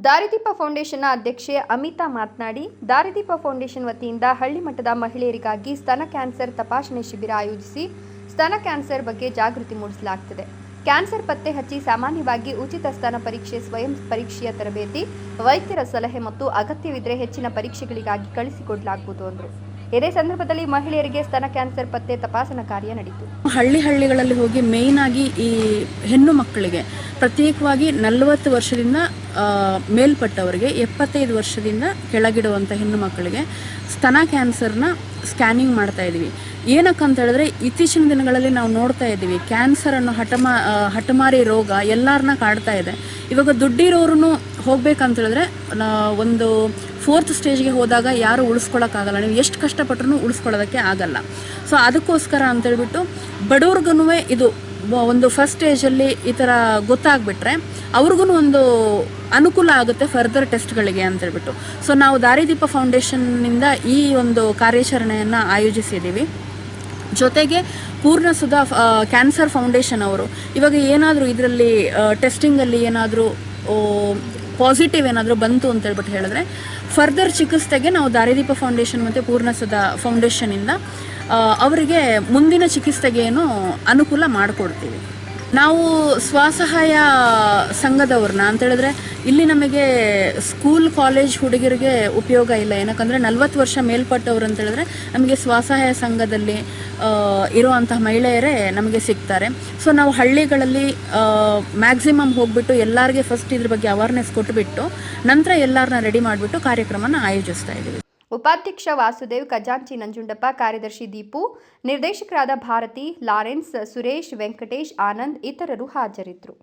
ದಾರಿದೀಪ ಫೌಂಡೇಶನ್ನ ಅಧ್ಯಕ್ಷೆ ಅಮಿತಾ ಮಾತನಾಡಿ, ದಾರಿದೀಪ ಫೌಂಡೇಶನ್ ವತಿಯಿಂದ ಹಳ್ಳಿ ಮಟ್ಟದ ಮಹಿಳೆಯರಿಗಾಗಿ ಸ್ತನ ಕ್ಯಾನ್ಸರ್ ತಪಾಸಣೆ ಶಿಬಿರ ಆಯೋಜಿಸಿ ಸ್ತನ ಕ್ಯಾನ್ಸರ್ ಬಗ್ಗೆ ಜಾಗೃತಿ ಮೂಡಿಸಲಾಗುತ್ತಿದೆ. ಕ್ಯಾನ್ಸರ್ ಪತ್ತೆ ಹಚ್ಚಿ ಸಾಮಾನ್ಯವಾಗಿ ಉಚಿತ ಸ್ತನ ಪರೀಕ್ಷೆ, ಸ್ವಯಂ ಪರೀಕ್ಷೆಯ ತರಬೇತಿ, ವೈದ್ಯರ ಸಲಹೆ ಮತ್ತು ಅಗತ್ಯವಿದ್ದರೆ ಹೆಚ್ಚಿನ ಪರೀಕ್ಷೆಗಳಿಗಾಗಿ ಕಳಿಸಿಕೊಡಲಾಗುವುದು ಎಂದರು. ಇದೇ ಸಂದರ್ಭದಲ್ಲಿ ಮಹಿಳೆಯರಿಗೆ ಸ್ತನ ಕ್ಯಾನ್ಸರ್ ಪತ್ತೆ ತಪಾಸಣಾ ಕಾರ್ಯ ನಡೆಯಿತು. ಹಳ್ಳಿಗಳಲ್ಲಿ ಹೋಗಿ ಮೇಯ್ನ್ ಆಗಿ ಈ ಹೆಣ್ಣು ಮಕ್ಕಳಿಗೆ ಪ್ರತ್ಯೇಕವಾಗಿ 40 ವರ್ಷದಿಂದ ಮೇಲ್ಪಟ್ಟವರಿಗೆ 75 ವರ್ಷದಿಂದ ಕೆಳಗಿಡುವಂಥ ಹೆಣ್ಣು ಮಕ್ಕಳಿಗೆ ಸ್ತನ ಕ್ಯಾನ್ಸರ್ನ ಸ್ಕ್ಯಾನಿಂಗ್ ಮಾಡ್ತಾ ಇದ್ದೀವಿ. ಏನಕ್ಕಂತ ಹೇಳಿದ್ರೆ ಇತ್ತೀಚಿನ ದಿನಗಳಲ್ಲಿ ನಾವು ನೋಡ್ತಾ ಇದ್ದೀವಿ ಕ್ಯಾನ್ಸರ್ ಅನ್ನೋ ಹಠಮಾರಿ ರೋಗ ಎಲ್ಲರನ್ನ ಕಾಡ್ತಾ ಇದೆ. ಇವಾಗ ದುಡ್ಡಿರೋರು ಹೋಗ್ಬೇಕಂತ ಹೇಳಿದ್ರೆ ಒಂದು 4th ಸ್ಟೇಜ್ಗೆ ಹೋದಾಗ ಯಾರು ಉಳಿಸ್ಕೊಳ್ಳೋಕ್ಕಾಗಲ್ಲ. ನೀವು ಎಷ್ಟು ಕಷ್ಟಪಟ್ಟರೂ ಉಳಿಸ್ಕೊಳ್ಳೋದಕ್ಕೆ ಆಗಲ್ಲ. ಸೊ ಅದಕ್ಕೋಸ್ಕರ ಅಂತೇಳ್ಬಿಟ್ಟು ಬಡವ್ರಿಗೂ ಇದು ಒಂದು ಫಸ್ಟ್ ಸ್ಟೇಜಲ್ಲಿ ಈ ಥರ ಗೊತ್ತಾಗ್ಬಿಟ್ರೆ ಅವ್ರಿಗೂ ಒಂದು ಅನುಕೂಲ ಆಗುತ್ತೆ ಫರ್ದರ್ ಟೆಸ್ಟ್ಗಳಿಗೆ ಅಂತೇಳ್ಬಿಟ್ಟು. ಸೊ ನಾವು ದಾರಿದೀಪ ಫೌಂಡೇಶನ್ನಿಂದ ಈ ಒಂದು ಕಾರ್ಯಾಚರಣೆಯನ್ನು ಆಯೋಜಿಸಿದ್ದೀವಿ. ಜೊತೆಗೆ ಪೂರ್ಣಸುಧಾ ಕ್ಯಾನ್ಸರ್ ಫೌಂಡೇಶನ್ ಅವರು ಇವಾಗ ಏನಾದರೂ ಇದರಲ್ಲಿ ಟೆಸ್ಟಿಂಗಲ್ಲಿ ಏನಾದರೂ ಪಾಸಿಟಿವ್ ಏನಾದರೂ ಬಂತು ಅಂತೇಳ್ಬಿಟ್ಟು ಹೇಳಿದ್ರೆ ಫರ್ದರ್ ಚಿಕಿತ್ಸೆಗೆ ನಾವು ದಾರಿದೀಪ ಫೌಂಡೇಶನ್ ಮತ್ತು ಪೂರ್ಣಸುಧಾ ಫೌಂಡೇಶನಿಂದ ಅವರಿಗೆ ಮುಂದಿನ ಚಿಕಿತ್ಸೆಗೇನು ಅನುಕೂಲ ಮಾಡಿಕೊಡ್ತೀವಿ. ನಾವು ಸ್ವಸಹಾಯ ಸಂಘದವ್ರನ್ನ ಅಂತೇಳಿದ್ರೆ ಇಲ್ಲಿ ನಮಗೆ ಸ್ಕೂಲ್ ಕಾಲೇಜ್ ಹುಡುಗರಿಗೆ ಉಪಯೋಗ ಇಲ್ಲ. ಏನಕ್ಕಂದರೆ 40 ವರ್ಷ ಮೇಲ್ಪಟ್ಟವ್ರು ಅಂತೇಳಿದ್ರೆ ನಮಗೆ ಸ್ವಸಹಾಯ ಸಂಘದಲ್ಲಿ ಇರುವಂತಹ ಮಹಿಳೆಯರೇ ನಮಗೆ ಸಿಗ್ತಾರೆ. ಸೊ ನಾವು ಹಳ್ಳಿಗಳಲ್ಲಿ ಮ್ಯಾಕ್ಸಿಮಮ್ ಹೋಗ್ಬಿಟ್ಟು ಎಲ್ಲರಿಗೆ ಫಸ್ಟ್ ಇದ್ರ ಬಗ್ಗೆ ಅವೇರ್ನೆಸ್ ಕೊಟ್ಟುಬಿಟ್ಟು ನಂತರ ಎಲ್ಲರನ್ನ ರೆಡಿ ಮಾಡಿಬಿಟ್ಟು ಕಾರ್ಯಕ್ರಮನ ಆಯೋಜಿಸ್ತಾ ಇದ್ದೀವಿ. ಉಪಾಧ್ಯಕ್ಷ ವಾಸುದೇವ್, ಖಜಾಂಚಿ ನಂಜುಂಡಪ್ಪ, ಕಾರ್ಯದರ್ಶಿ ದೀಪು, ನಿರ್ದೇಶಕರಾದ ಭಾರತಿ, ಲಾರೆನ್ಸ್, ಸುರೇಶ್, ವೆಂಕಟೇಶ್, ಆನಂದ್ ಇತರರು ಹಾಜರಿದ್ದರು.